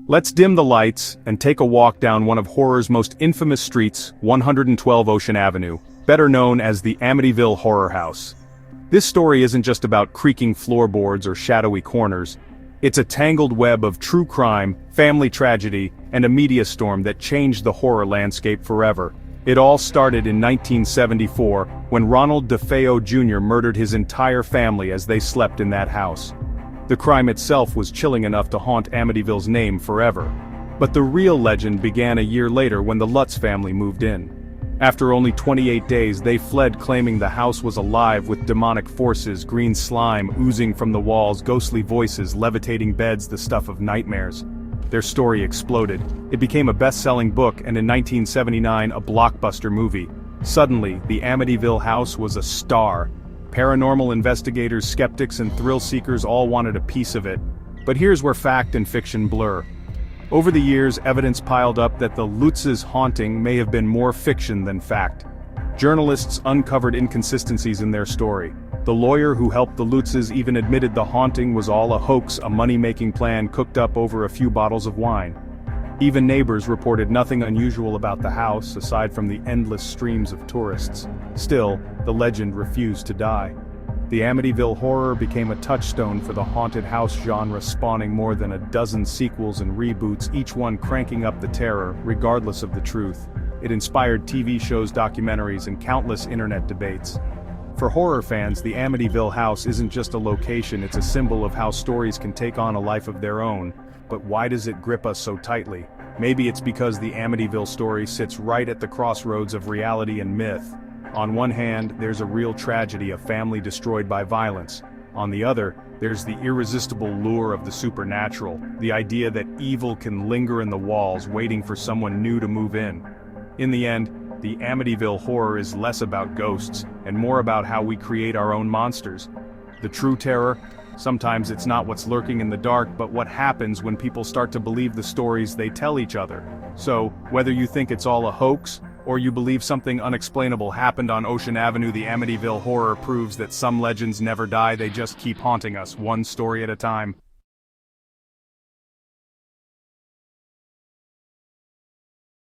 Let's dim the lights and take a walk down one of horror's most infamous streets, 112 Ocean Avenue, better known as the Amityville Horror House. This story isn't just about creaking floorboards or shadowy corners. It's a tangled web of true crime, family tragedy, and a media storm that changed the horror landscape forever. It all started in 1974, when Ronald DeFeo Jr. murdered his entire family as they slept in that house. The crime itself was chilling enough to haunt Amityville's name forever. But the real legend began a year later when the Lutz family moved in. After only 28 days, they fled, claiming the house was alive with demonic forces, green slime oozing from the walls, ghostly voices, levitating beds, the stuff of nightmares. Their story exploded. It became a best-selling book and in 1979 a blockbuster movie. Suddenly, the Amityville house was a star. Paranormal investigators, skeptics, and thrill-seekers all wanted a piece of it. But here's where fact and fiction blur. Over the years, evidence piled up that the Lutz's haunting may have been more fiction than fact. Journalists uncovered inconsistencies in their story. The lawyer who helped the Lutz's even admitted the haunting was all a hoax, a money-making plan cooked up over a few bottles of wine. Even neighbors reported nothing unusual about the house, aside from the endless streams of tourists. Still, the legend refused to die. The Amityville Horror became a touchstone for the haunted house genre, spawning more than a dozen sequels and reboots, each one cranking up the terror, regardless of the truth. It inspired TV shows, documentaries, and countless internet debates. For horror fans, the Amityville house isn't just a location, it's a symbol of how stories can take on a life of their own. But why does it grip us so tightly? Maybe it's because the Amityville story sits right at the crossroads of reality and myth. On one hand, there's a real tragedy, a family destroyed by violence. On the other, there's the irresistible lure of the supernatural, the idea that evil can linger in the walls, waiting for someone new to move in. In the end, the Amityville Horror is less about ghosts, and more about how we create our own monsters. The true terror? Sometimes it's not what's lurking in the dark, but what happens when people start to believe the stories they tell each other. So, whether you think it's all a hoax, or you believe something unexplainable happened on Ocean Avenue, the Amityville Horror proves that some legends never die, they just keep haunting us, one story at a time.